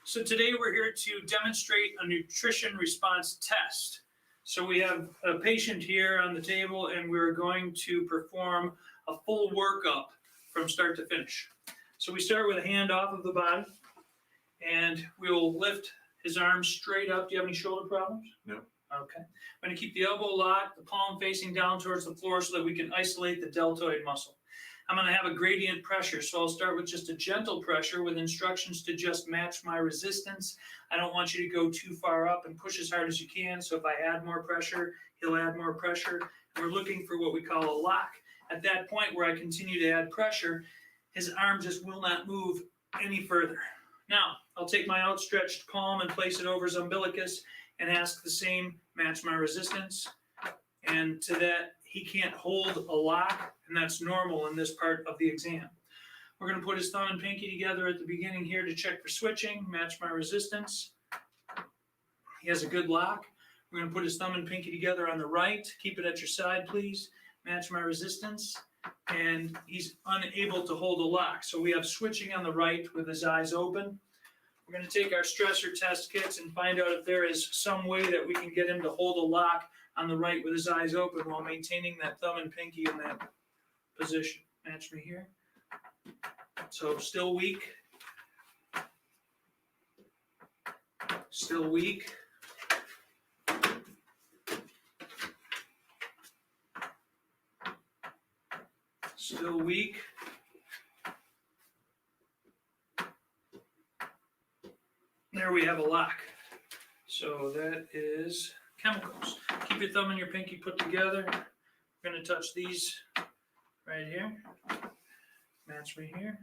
So today we're here to demonstrate a nutrition response test. So we have a patient here on the table and we're going to perform a full workup from start to finish. So we start with a hand off of the body and we will lift his arms straight up. Do you have any shoulder problems? No. Okay. I'm going to keep the elbow locked, the palm facing down towards the floor so that we can isolate the deltoid muscle. I'm going to have a gradient pressure, so I'll start with just a gentle pressure with instructions to just match my resistance. I don't want you to go too far up and push as hard as you can, so if I add more pressure, he'll add more pressure. And we're looking for what we call a lock. At that point where I continue to add pressure, his arm just will not move any further. Now, I'll take my outstretched palm and place it over his umbilicus and ask the same, match my resistance. And to that, he can't hold a lock, and that's normal in this part of the exam. We're going to put his thumb and pinky together at the beginning here to check for switching, match my resistance. He has a good lock. We're going to put his thumb and pinky together on the right. Keep it at your side, please. Match my resistance. And he's unable to hold a lock. So we have switching on the right with his eyes open. We're going to take our stressor test kits and find out if there is some way that we can get him to hold a lock on the right with his eyes open while maintaining that thumb and pinky in that position. Match me here. So still weak. Still weak. Still weak. There we have a lock. So that is chemicals. Keep your thumb and your pinky put together. We're going to touch these right here. Match me here.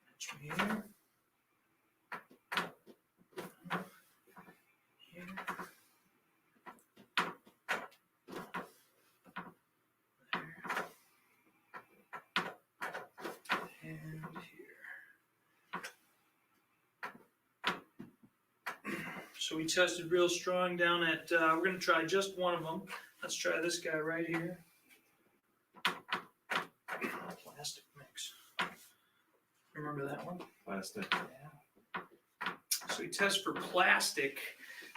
Match me here. Here. There. And here. So we tested real strong down at, we're going to try just one of them. Let's try this guy right here. Plastic mix. Remember that one? Plastic. Yeah. So we test for plastic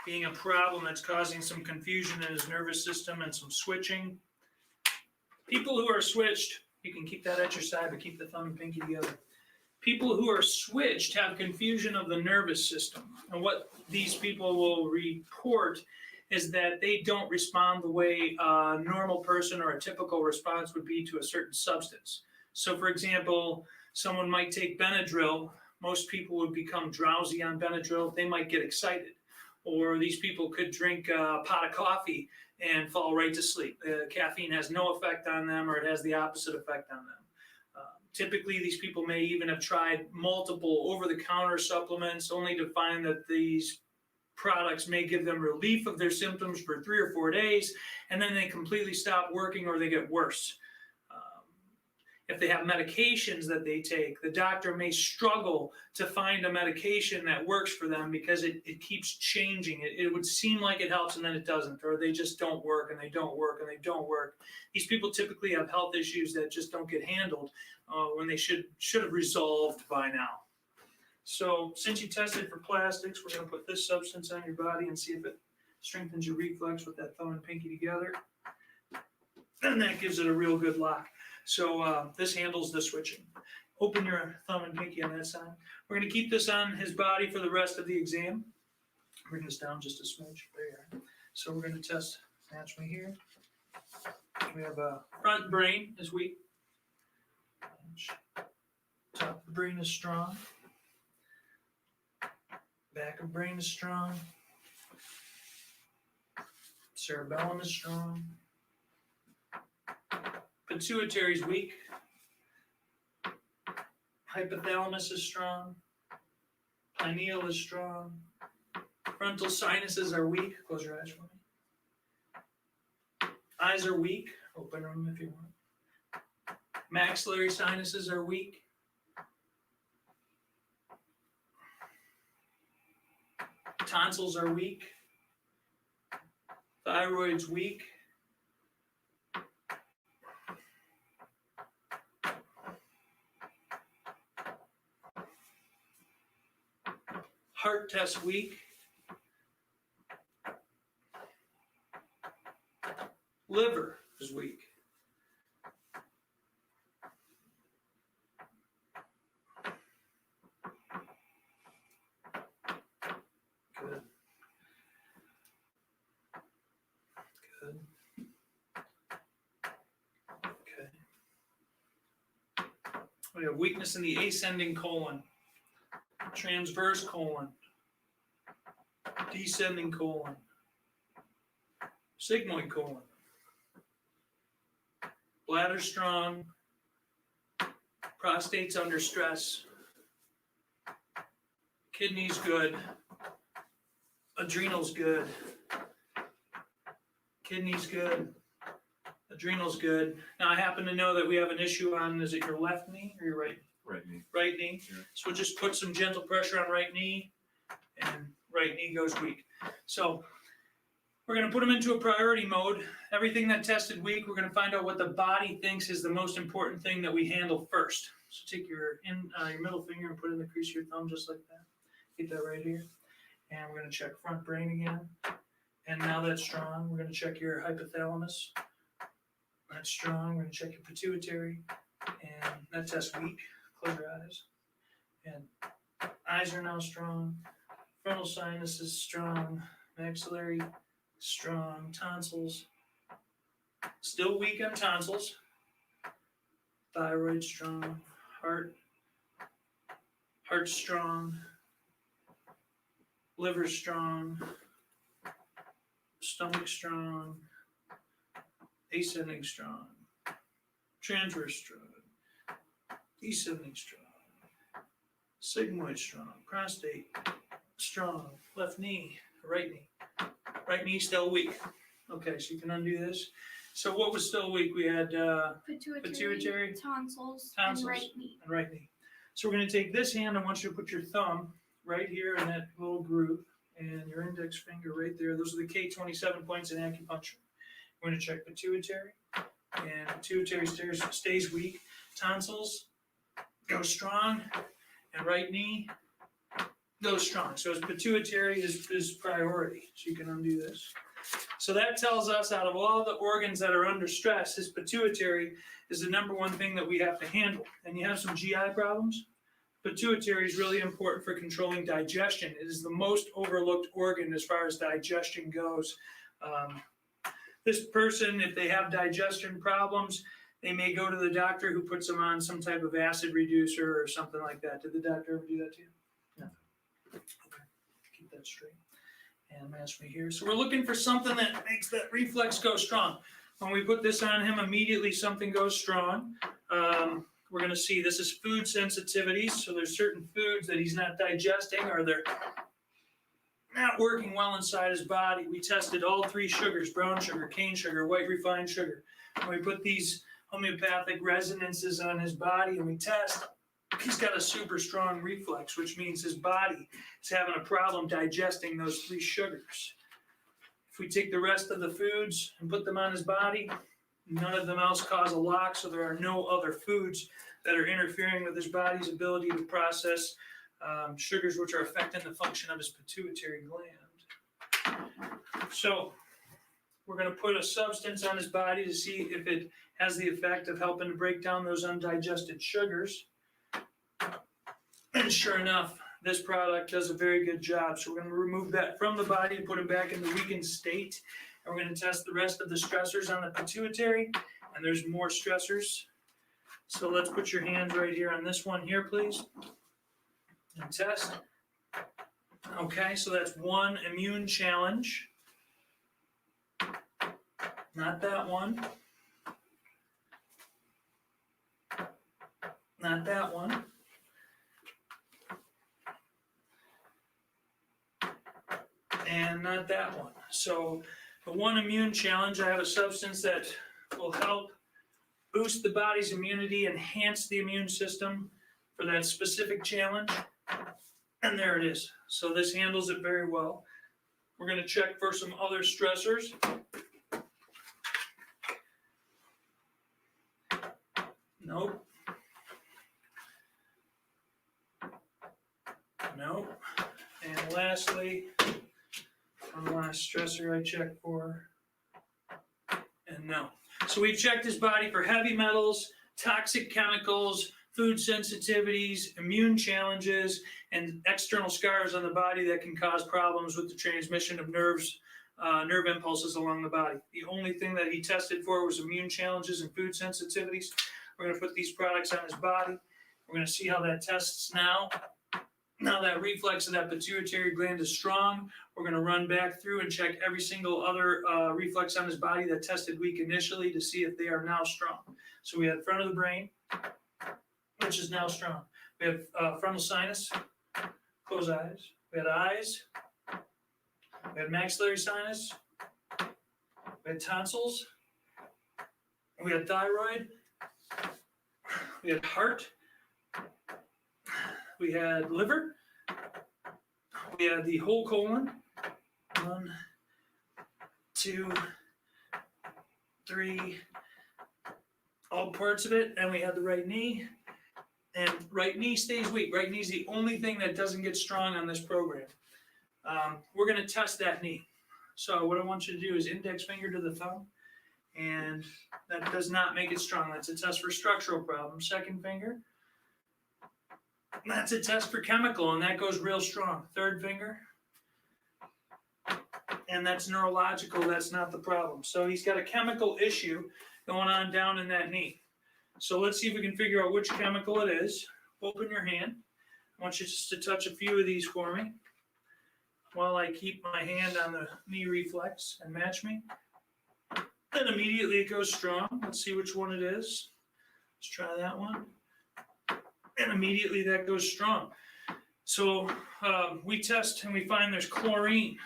being a problem that's causing some confusion in his nervous system and some switching. People who are switched, you can keep that at your side, but keep the thumb and pinky together. People who are switched have confusion of the nervous system. And what these people will report is that they don't respond the way a normal person or a typical response would be to a certain substance. So for example, someone might take Benadryl. Most people would become drowsy on Benadryl. They might get excited. Or these people could drink a pot of coffee and fall right to sleep. Caffeine has no effect on them, or it has the opposite effect on them. Typically, these people may even have tried multiple over-the-counter supplements only to find that these products may give them relief of their symptoms for 3 or 4 days, and then they completely stop working or they get worse. If they have medications that they take, the doctor may struggle to find a medication that works for them because it keeps changing. It would seem like it helps and then it doesn't, or they just don't work and they don't work and they don't work. These people typically have health issues that just don't get handled when they should have resolved by now. So since you tested for plastics, we're going to put this substance on your body and see if it strengthens your reflex with that thumb and pinky together. And that gives it a real good lock. So this handles the switching. Open your thumb and pinky on that side. We're going to keep this on his body for the rest of the exam. Bring this down just a smidge. There you are. So we're going to test, match me here. We have a front brain is weak. Top of the brain is strong. Back of brain is strong. Cerebellum is strong. Pituitary is weak. Hypothalamus is strong. Pineal is strong. Frontal sinuses are weak. Close your eyes for me. Eyes are weak. Open them if you want. Maxillary sinuses are weak. Tonsils are weak. Thyroid's weak. Heart test weak. Liver is weak. Good. Good. Okay. We have weakness in the ascending colon, transverse colon, descending colon, sigmoid colon. Bladder strong, prostate's under stress, kidneys good, adrenals good, kidneys good, adrenals good. Now I happen to know that we have an issue on, is it your left knee or your right? Right knee. Right knee. Yeah. So we'll just put some gentle pressure on right knee, and right knee goes weak. So we're going to put them into a priority mode. Everything that tested weak, we're going to find out what the body thinks is the most important thing that we handle first. So take your middle finger and put it in the crease of your thumb just like that. Get that right here. And we're going to check front brain again. And now that's strong. We're going to check your hypothalamus. That's strong. We're going to check your pituitary. And that test's weak. Close your eyes. And eyes are now strong. Frontal sinus is strong. Maxillary strong. Tonsils still weak on tonsils. Thyroid strong. Heart strong. Liver strong. Stomach strong. Ascending strong. Transverse strong. Descending strong. Sigmoid strong. Prostate strong. Left knee. Right knee. Right knee still weak. Okay, so you can undo this. So what was still weak? We had pituitary, tonsils, tonsils, and right knee. and right knee. So we're going to take this hand. I want you to put your thumb right here in that little groove and your index finger right there. Those are the K27 points in acupuncture. We're going to check pituitary, and pituitary stays weak. Tonsils go strong, and right knee goes strong. So his pituitary is priority. So you can undo this. So that tells us out of all the organs that are under stress, his pituitary is the number one thing that we have to handle. And you have some GI problems, pituitary is really important for controlling digestion. It is the most overlooked organ as far as digestion goes. This person, if they have digestion problems, they may go to the doctor who puts them on some type of acid reducer or something like that. Did the doctor ever do that to you? No. Okay, keep that straight. And match me here. So we're looking for something that makes that reflex go strong. When we put this on him, immediately something goes strong. We're going to see this is food sensitivities. So there's certain foods that he's not digesting or they're not working well inside his body. We tested all three sugars, brown sugar, cane sugar, white refined sugar. And we put these homeopathic resonances on his body and we test. He's got a super strong reflex, which means his body is having a problem digesting those three sugars. If we take the rest of the foods and put them on his body, none of them else cause a lock, so there are no other foods that are interfering with his body's ability to process sugars which are affecting the function of his pituitary gland. So we're going to put a substance on his body to see if it has the effect of helping to break down those undigested sugars. And sure enough, this product does a very good job. So we're going to remove that from the body and put it back in the weakened state. And we're going to test the rest of the stressors on the pituitary. And there's more stressors. So let's put your hands right here on this one here, please. And test. Okay, so that's one immune challenge. Not that one. Not that one. And not that one. So the one immune challenge, I have a substance that will help boost the body's immunity, enhance the immune system for that specific challenge. And there it is. So this handles it very well. We're going to check for some other stressors. Nope. Nope. And lastly, on the last stressor I checked for, and no. So we've checked his body for heavy metals, toxic chemicals, food sensitivities, immune challenges, and external scars on the body that can cause problems with the transmission of nerve impulses along the body. The only thing that he tested for was immune challenges and food sensitivities. We're going to put these products on his body. We're going to see how that tests now. Now that reflex of that pituitary gland is strong, we're going to run back through and check every single other reflex on his body that tested weak initially to see if they are now strong. So we had front of the brain, which is now strong. We have frontal sinus, close eyes. We had eyes. We had maxillary sinus. We had tonsils. We had thyroid. We had heart. We had liver. We had the whole colon. 1, 2, 3, all parts of it. And we had the right knee. And right knee stays weak. Right knee is the only thing that doesn't get strong on this program. We're going to test that knee. So what I want you to do is index finger to the thumb. And that does not make it strong. That's a test for structural problems. Second finger. That's a test for chemical, and that goes real strong. Third finger. And that's neurological. That's not the problem. So he's got a chemical issue going on down in that knee. So let's see if we can figure out which chemical it is. Open your hand. I want you just to touch a few of these for me while I keep my hand on the knee reflex and match me. And immediately it goes strong. Let's see which one it is. Let's try that one. And immediately that goes strong. So we test and we find there's chlorine.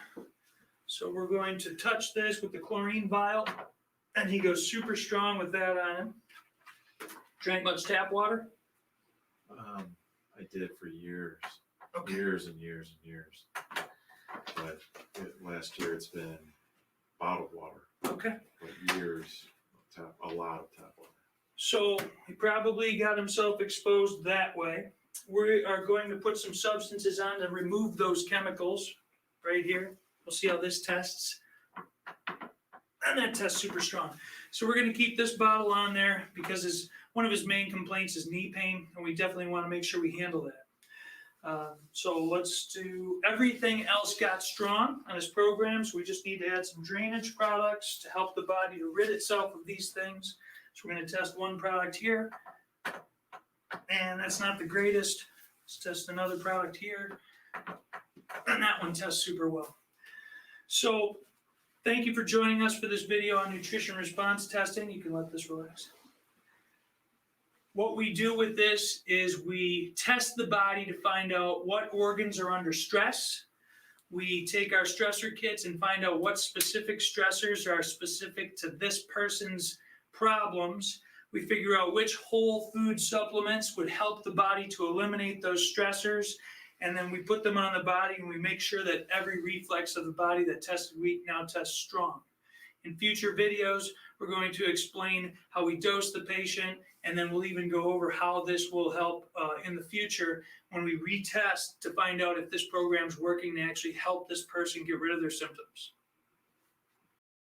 So we're going to touch this with the chlorine vial, and he goes super strong with that on him. Drank much tap water? I did for years. Okay. Years and years and years. But last year it's been bottled water. Okay. But years, a lot of tap water. So he probably got himself exposed that way. We are going to put some substances on to remove those chemicals right here. We'll see how this tests. And that tests super strong. So we're going to keep this bottle on there because one of his main complaints is knee pain, and we definitely want to make sure we handle that. So let's do everything else got strong on his program. So we just need to add some drainage products to help the body to rid itself of these things. So we're going to test one product here, and that's not the greatest. Let's test another product here, and that one tests super well. So thank you for joining us for this video on nutrition response testing. You can let this relax. What we do with this is we test the body to find out what organs are under stress. We take our stressor kits and find out what specific stressors are specific to this person's problems. We figure out which whole food supplements would help the body to eliminate those stressors, and then we put them on the body, and we make sure that every reflex of the body that tested weak now tests strong. In future videos, we're going to explain how we dose the patient, and then we'll even go over how this will help in the future when we retest to find out if this program is working to actually help this person get rid of their symptoms.